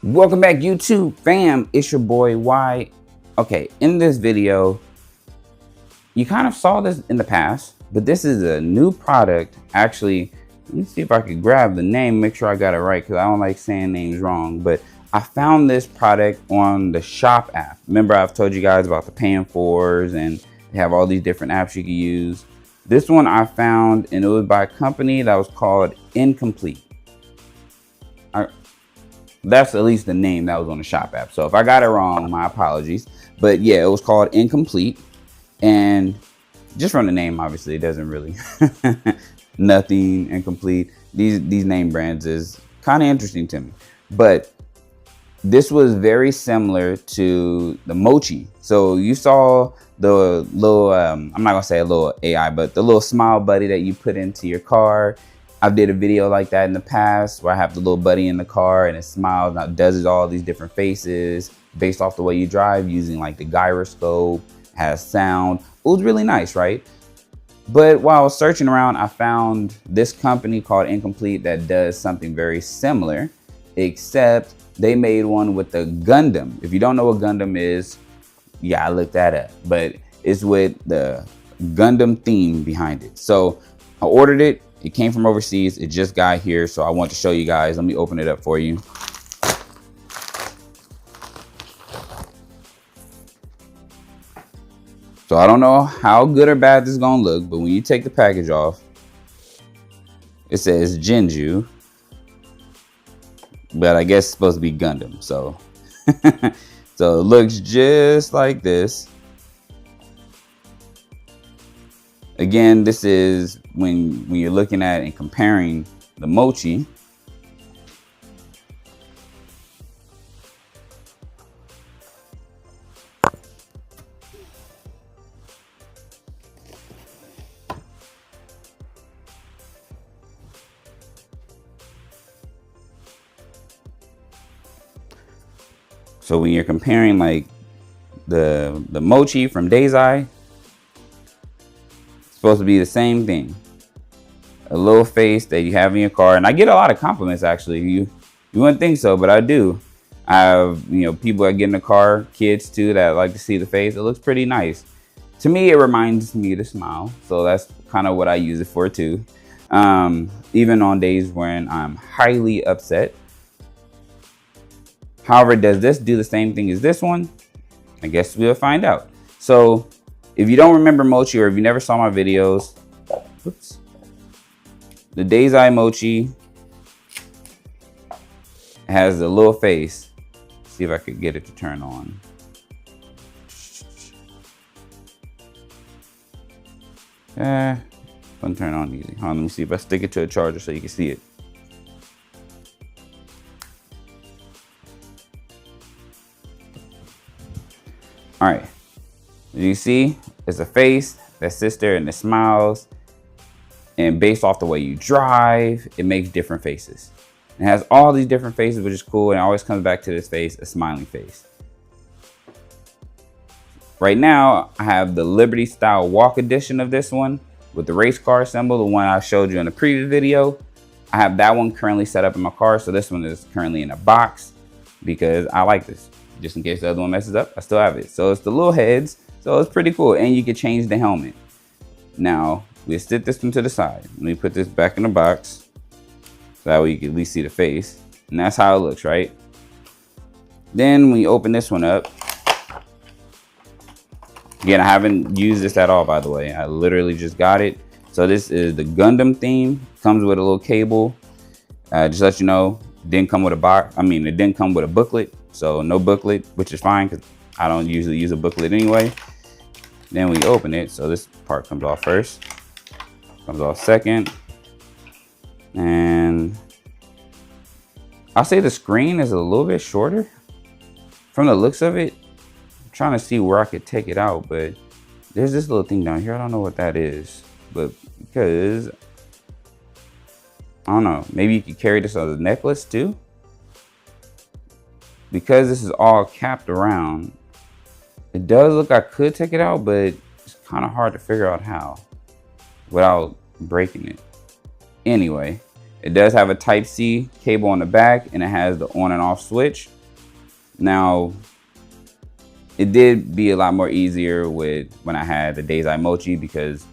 Welcome back, YouTube fam. It's your boy Y. Okay, in this video, you kind of saw this in the past, but this is a new product. Actually, let me see if I could grab the name, make sure I got it right, because I don't like saying names wrong. But I found this product on the Shop app. Remember, I've told you guys about the paying fors, and they have all these different apps you can use. This one I found, and it was by a company that was called Incomplete. That's at least the name that was on the Shop app. So if I got it wrong, my apologies. But yeah, it was called Incomplete. And just from the name, obviously, it doesn't really nothing incomplete. These name brands is kind of interesting to me. But this was very similar to the Mochi. So you saw the little, I'm not gonna say a little AI, but the little smile buddy that you put into your car. I did a video like that in the past where I have the little buddy in the car and it smiles and it does all these different faces based off the way you drive using like the gyroscope, has sound. It was really nice, right? But while I was searching around, I found this company called Incomplete that does something very similar, except they made one with the Gundam. If you don't know what Gundam is, yeah, I looked that up, but it's with the Gundam theme behind it. So I ordered it. It came from overseas. It just got here, so I want to show you guys. Let me open it up for you. So I don't know how good or bad this is gonna look, but when you take the package off, it says GENJI, but I guess it's supposed to be Gundam. So, so it looks just like this. Again, this is when you're looking at and comparing the Mochi. So when you're comparing like the Mochi from Dasai, supposed to be the same thing. A little face that you have in your car. And I get a lot of compliments, actually. You wouldn't think so, but I do. I have, people that get in the car, kids too, that like to see the face. It looks pretty nice. To me, it reminds me to smile. So that's kind of what I use it for too. Even on days when I'm highly upset. However, does this do the same thing as this one? I guess we'll find out. So if you don't remember Mochi, or if you never saw my videos, oops, the Dasai Mochi has a little face. Let's see if I could get it to turn on. Doesn't turn on easy. Hold on, let me see if I stick it to a charger so you can see it. All right. As you see, it's a face that sits there and it smiles. And based off the way you drive, it makes different faces. It has all these different faces, which is cool. And it always comes back to this face, a smiling face. Right now, I have the Liberty Style Walk edition of this one with the race car symbol, the one I showed you in the previous video. I have that one currently set up in my car. So this one is currently in a box because I like this. Just in case the other one messes up, I still have it. So it's the little heads. So it's pretty cool. And you can change the helmet. Now, we'll sit this one to the side. Let me put this back in the box. So that way you can at least see the face. And that's how it looks, right? Then when you open this one up. Again, I haven't used this at all, by the way. I literally just got it. So this is the Gundam theme. Comes with a little cable. Just to let you know, didn't come with a box. I mean, it didn't come with a booklet. So no booklet, which is fine because I don't usually use a booklet anyway. Then we open it. So this part comes off first. Comes off second. And I'll say the screen is a little bit shorter. From the looks of it, I'm trying to see where I could take it out. But there's this little thing down here. I don't know what that is. But because, I don't know. Maybe you could carry this as a necklace too. Because this is all capped around, it does look like I could take it out, but it's kind of hard to figure out how without breaking it. Anyway, It does have a Type-C cable on the back, and it has the on and off switch. Now, it did be a lot more easier with when I had the Dasai Mochi, because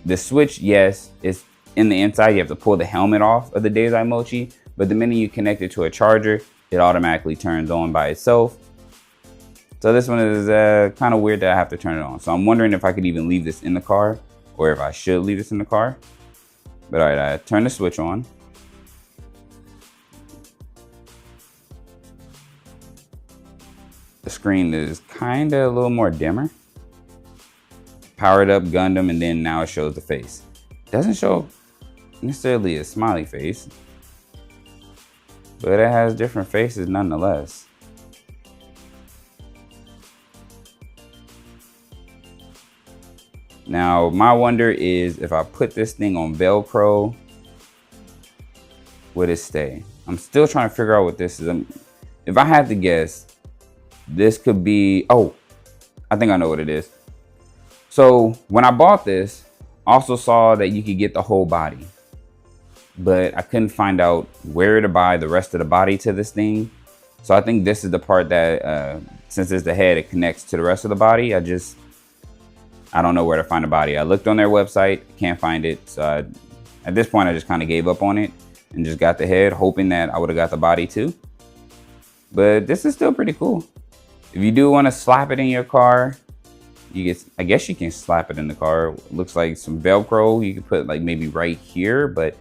the switch, yes, it's in the inside. You have to pull the helmet off of the Dasai Mochi, but the minute you connect it to a charger, it automatically turns on by itself. So this one is kind of weird that I have to turn it on. So I'm wondering if I could even leave this in the car, or if I should leave this in the car. But all right, I turn the switch on. The screen is kind of a little more dimmer. Powered up Gundam, and then now it shows the face. Doesn't show necessarily a smiley face, but it has different faces nonetheless. Now, my wonder is if I put this thing on Velcro, would it stay? I'm still trying to figure out what this is. If I had to guess, this could be, oh, I think I know what it is. So when I bought this, I also saw that you could get the whole body, but I couldn't find out where to buy the rest of the body to this thing. So I think this is the part that, since it's the head, it connects to the rest of the body. I don't know where to find the body. I looked on their website, can't find it. So at this point, I just kind of gave up on it and just got the head, hoping that I would have got the body too. But this is still pretty cool. If you do want to slap it in your car, I guess you can slap it in the car. It looks like some Velcro you can put like maybe right here, but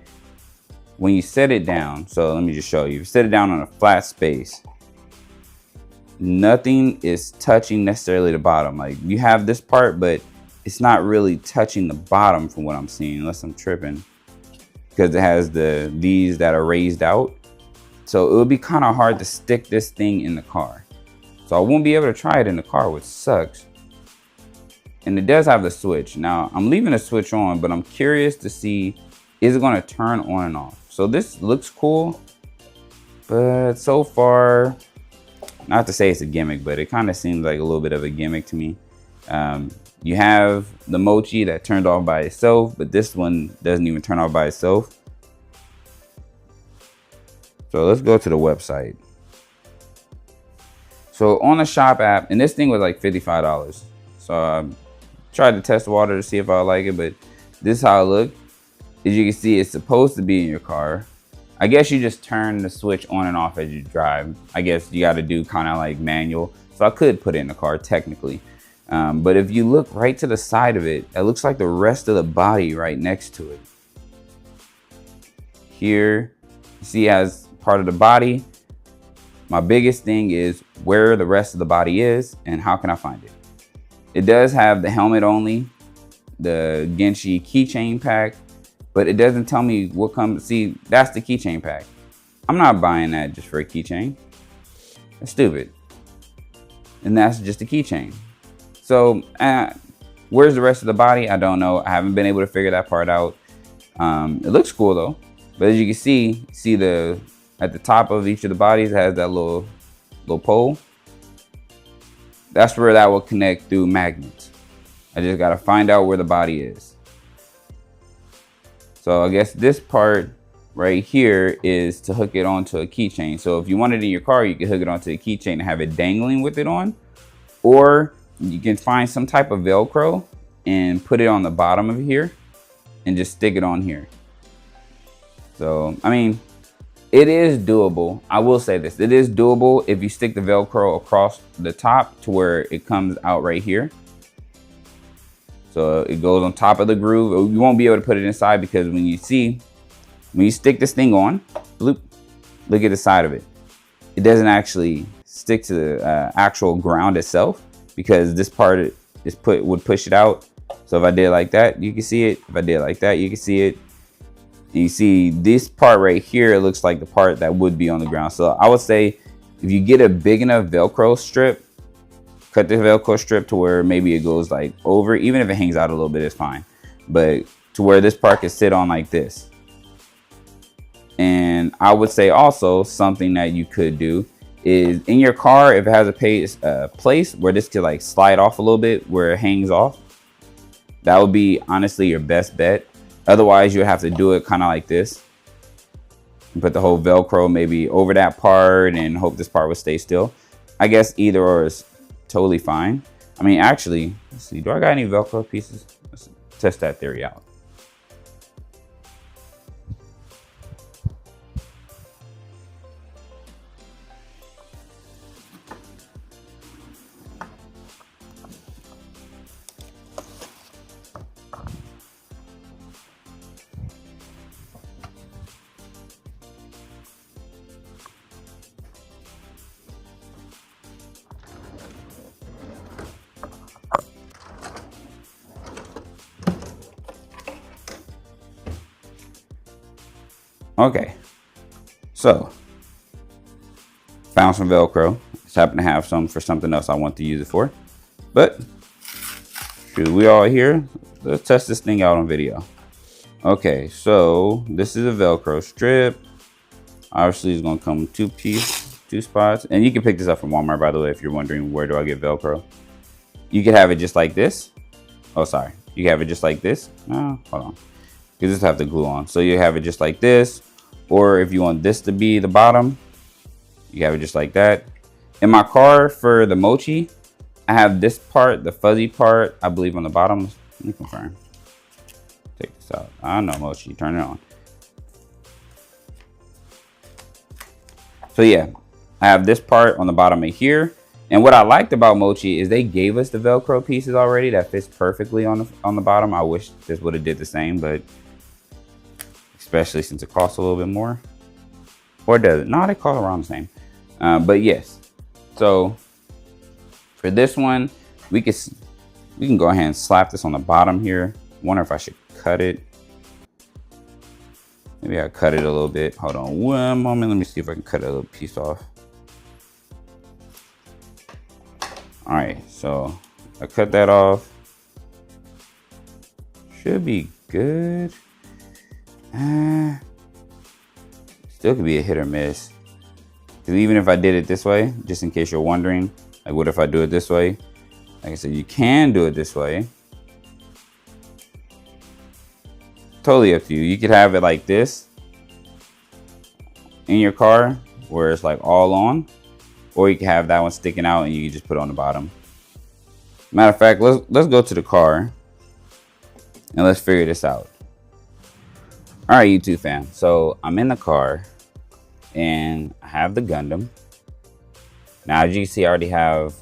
when you set it down, so let me just show you. If you set it down on a flat space, nothing is touching necessarily the bottom. Like you have this part, but it's not really touching the bottom from what I'm seeing, unless I'm tripping, because it has these that are raised out. So it would be kind of hard to stick this thing in the car. So I won't be able to try it in the car, which sucks. And it does have the switch. Now I'm leaving the switch on, but I'm curious to see, is it going to turn on and off? So this looks cool, but so far, not to say it's a gimmick, but it kind of seems like a little bit of a gimmick to me. You have the Mochi that turned off by itself, but this one doesn't even turn off by itself. So let's go to the website. So on the shop app, and this thing was like $55. So I tried to test the water to see if I like it, but this is how it looked. As you can see, it's supposed to be in your car. I guess you just turn the switch on and off as you drive. I guess you got to do kind of like manual. So I could put it in the car technically. But if you look right to the side of it, it looks like the rest of the body right next to it. Here, you see it has part of the body. My biggest thing is where the rest of the body is and how can I find it. It does have the helmet only, the GENJI keychain pack, but it doesn't tell me what comes. See, that's the keychain pack. I'm not buying that just for a keychain. That's stupid. And that's just a keychain. So where's the rest of the body? I don't know. I haven't been able to figure that part out. It looks cool though. But as you can see at the top of each of the bodies, it has that little pole. That's where that will connect through magnets. I just gotta find out where the body is. So I guess this part right here is to hook it onto a keychain. So if you want it in your car, you can hook it onto a keychain and have it dangling with it on. Or you can find some type of Velcro and put it on the bottom of here and just stick it on here. So, I mean, it is doable. I will say this, it is doable if you stick the Velcro across the top to where it comes out right here. So it goes on top of the groove. You won't be able to put it inside because when you stick this thing on, bloop, look at the side of it. It doesn't actually stick to the actual ground itself because this part would push it out. So if I did like that, you can see it. If I did like that, you can see it. And you see this part right here, it looks like the part that would be on the ground. So I would say if you get a big enough Velcro strip, cut the Velcro strip to where maybe it goes like over, even if it hangs out a little bit, it's fine. But to where this part can sit on like this. And I would say also something that you could do is in your car, if it has a place where this could like slide off a little bit, where it hangs off, that would be honestly your best bet. Otherwise, you have to do it kind of like this. put the whole Velcro maybe over that part and hope this part would stay still. I guess either or is totally fine. I mean, actually, let's see, do I got any Velcro pieces? Let's test that theory out. Okay, so found some Velcro. Just happen to have some for something else I want to use it for. But shoot, we all here. Let's test this thing out on video. Okay, so this is a Velcro strip. Obviously, it's gonna come two spots, and you can pick this up from Walmart, by the way, if you're wondering where do I get Velcro. You could have it just like this. Oh, sorry, you can have it just like this. No, hold on, you just have the glue on. So you have it just like this. Or if you want this to be the bottom, you have it just like that. In my car for the Mochi, I have this part, the fuzzy part, I believe on the bottom. Let me confirm. Take this out. I don't know, Mochi, turn it on. So yeah, I have this part on the bottom of here. And what I liked about Mochi is they gave us the Velcro pieces already that fits perfectly on the bottom. I wish this would have did the same, but especially since it costs a little bit more. Or does it? No, they cost around the same. But yes, so for this one, we can go ahead and slap this on the bottom here. Wonder if I should cut it. Maybe I cut it a little bit. Hold on one moment. Let me see if I can cut a little piece off. All right, so I cut that off. Should be good. Still could be a hit or miss. Because even if I did it this way, just in case you're wondering, like what if I do it this way? Like I said, you can do it this way. Totally up to you. You could have it like this in your car where it's like all on, or you can have that one sticking out and you can just put it on the bottom. Matter of fact, let's go to the car and let's figure this out. All right, YouTube fam. So I'm in the car and I have the Gundam. Now, as you can see, I already have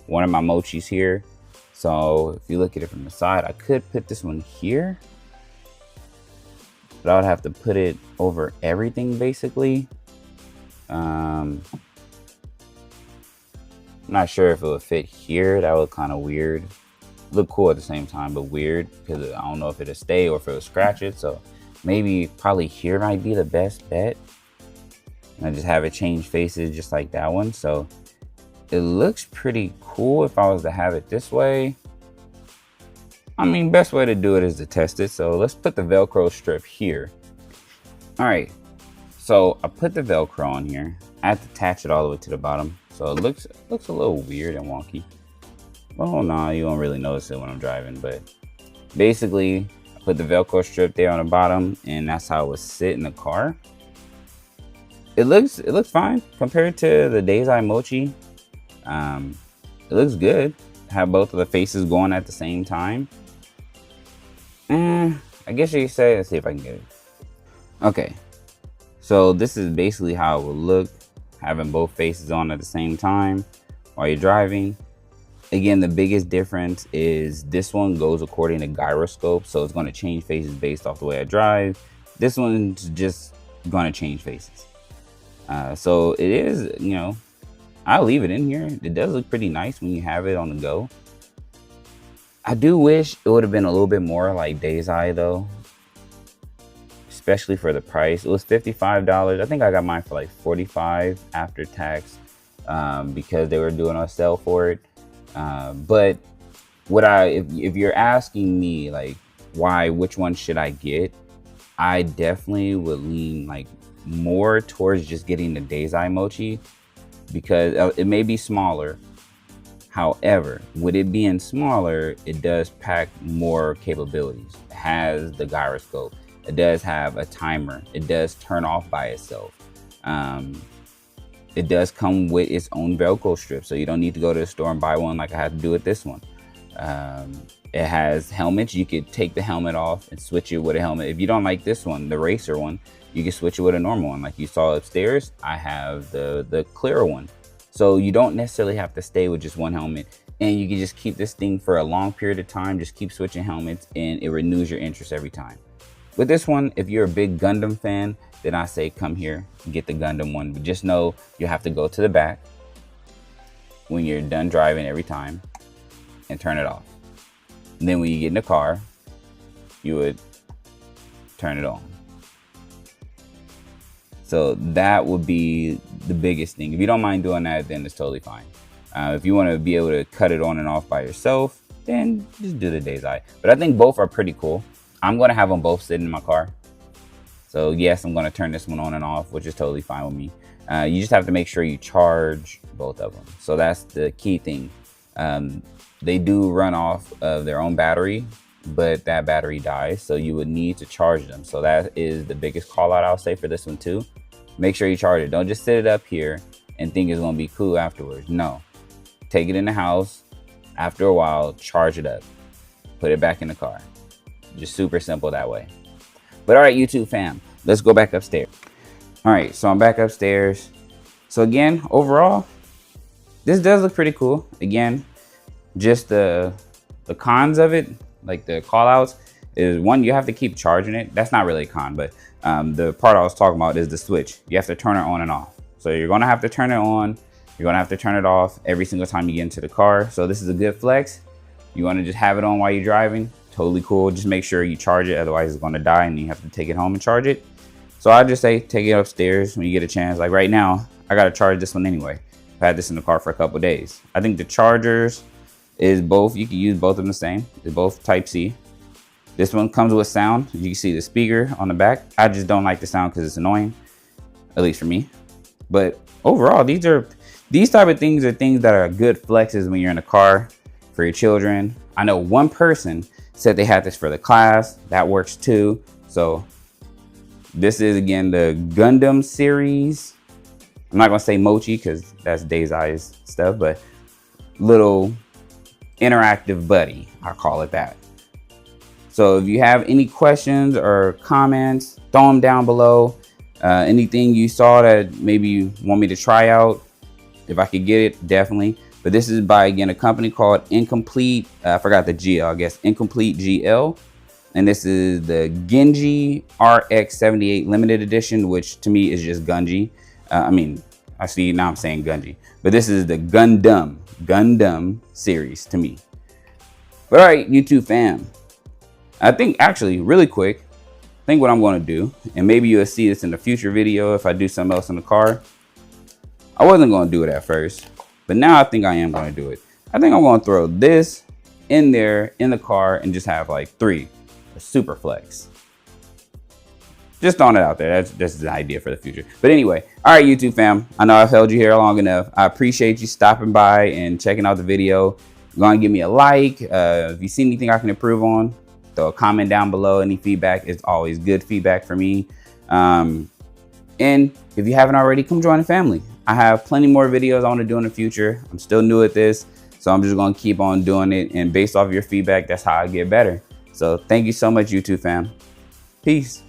one of my Mochis here. So if you look at it from the side, I could put this one here, but I would have to put it over everything basically. I'm not sure if it would fit here. That would look kind of weird. Look cool at the same time, but weird because I don't know if it'll stay or if it'll scratch it. So maybe probably here might be the best bet. And I just have it change faces just like that one. So it looks pretty cool if I was to have it this way. I mean, best way to do it is to test it. So let's put the Velcro strip here. All right, so I put the Velcro on here. I have to attach it all the way to the bottom. So it looks a little weird and wonky. Well, no, you won't really notice it when I'm driving, but basically I put the Velcro strip there on the bottom and that's how it would sit in the car. It looks fine compared to the Dasai Mochi. It looks good. Have both of the faces going at the same time. I guess you could say, let's see if I can get it. Okay, so this is basically how it would look, having both faces on at the same time while you're driving. Again, the biggest difference is this one goes according to gyroscope, so it's going to change faces based off the way I drive. This one's just going to change faces. So it is, you know, I'll leave it in here. It does look pretty nice when you have it on the go. I do wish it would have been a little bit more like Dasai though, especially for the price. It was $55. I think I got mine for like $45 after tax because they were doing a sale for it. But what if you're asking me like which one should I get, I definitely would lean like more towards just getting the Dasai Mochi because it may be smaller. However, with it being smaller, it does pack more capabilities. It has the gyroscope. it does have a timer. It does turn off by itself. It does come with its own Velcro strip, so you don't need to go to the store and buy one like I had to do with this one. It has helmets. You could take the helmet off and switch it with a helmet. If you don't like this one, the racer one, you can switch it with a normal one. Like you saw upstairs, I have the clear one. So you don't necessarily have to stay with just one helmet, and you can just keep this thing for a long period of time. Just keep switching helmets and it renews your interest every time. With this one, if you're a big Gundam fan, then I say come here and get the Gundam one. But just know you have to go to the back when you're done driving every time and turn it off. And then when you get in the car, you would turn it on. So that would be the biggest thing. If you don't mind doing that, then it's totally fine. If you want to be able to cut it on and off by yourself, then just do the Dasai. But I think both are pretty cool. I'm going to have them both sitting in my car. So yes, I'm going to turn this one on and off, which is totally fine with me. You just have to make sure you charge both of them. So that's the key thing. They do run off of their own battery, but that battery dies. So you would need to charge them. So that is the biggest call out I'll say for this one too. Make sure you charge it. Don't just sit it up here and think it's going to be cool afterwards. No, take it in the house. After a while, charge it up, put it back in the car. Just super simple that way. But all right, YouTube fam, let's go back upstairs. All right, so I'm back upstairs. So again, overall, this does look pretty cool. Again, just the cons of it, like the call outs, is one, you have to keep charging it. That's not really a con, but the part I was talking about is the switch. You have to turn it on and off. So you're gonna have to turn it on. You're gonna have to turn it off every single time you get into the car. So this is a good flex. You wanna just have it on while you're driving. Totally cool. Just make sure you charge it, otherwise it's going to die and you have to take it home and charge it. So I just say take it upstairs when you get a chance. Like right now, I got to charge this one anyway. I've had this in the car for a couple of days. I think the chargers is both, you can use both of them the same. They're both Type-C. This one comes with sound. You can see the speaker on the back. I just don't like the sound because it's annoying, at least for me. But overall, these type of things are things that are good flexes when you're in a car for your children. I know one person said they had this for the class. That works too. So this is again the Gundam series. I'm not gonna say Mochi because that's Dasai's stuff, but little interactive buddy, I'll call it that. So if you have any questions or comments, throw them down below. Anything you saw that maybe you want me to try out, if I could get it, definitely. But this is by, again, a company called Incomplete. I forgot the GL, I guess. Incomplete GL. And this is the GENJI RX78 limited edition, which to me is just Gunji. I see now I'm saying Gunji. But this is the Gundam series to me. But all right, YouTube fam. I think actually, really quick, I think what I'm going to do, and maybe you'll see this in a future video if I do something else in the car. I wasn't going to do it at first. But now I think I am going to do it. I think I'm going to throw this in there in the car and just have like 3, a super flex. Just throwing it out there. That's an idea for the future. But anyway, all right, YouTube fam. I know I've held you here long enough. I appreciate you stopping by and checking out the video. You're going to give me a like. If you see anything I can improve on, throw a comment down below. Any feedback is always good feedback for me. And if you haven't already, come join the family. I have plenty more videos I want to do in the future. I'm still new at this, so I'm just going to keep on doing it. And based off your feedback, that's how I get better. So thank you so much, YouTube fam. Peace.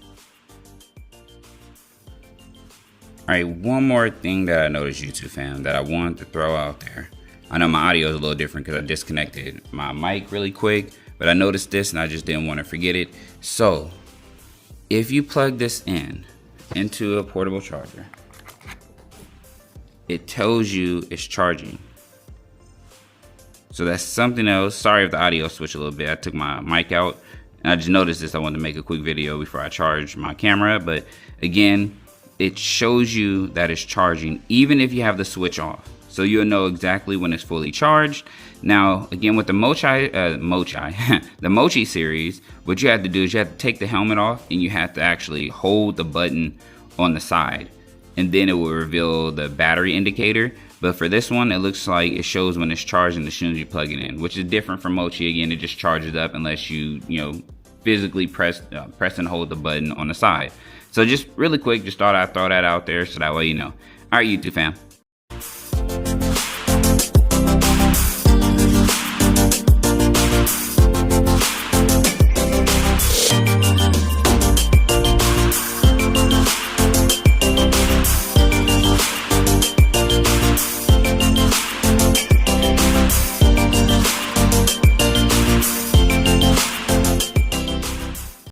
All right, one more thing that I noticed, YouTube fam, that I wanted to throw out there. I know my audio is a little different because I disconnected my mic really quick, but I noticed this and I just didn't want to forget it. So if you plug this into a portable charger, it tells you it's charging. So that's something else. Sorry if the audio switched a little bit. I took my mic out and I just noticed this. I wanted to make a quick video before I charge my camera. But again, it shows you that it's charging even if you have the switch off. So you'll know exactly when it's fully charged. Now, again, with the the Mochi series, what you have to do is you have to take the helmet off and you have to actually hold the button on the side. And then it will reveal the battery indicator. But for this one, it looks like it shows when it's charging as soon as you plug it in, which is different from Mochi. Again, it just charges up unless you physically press and hold the button on the side. So just really quick, just thought I'd throw that out there so that way you know. All right, YouTube fam,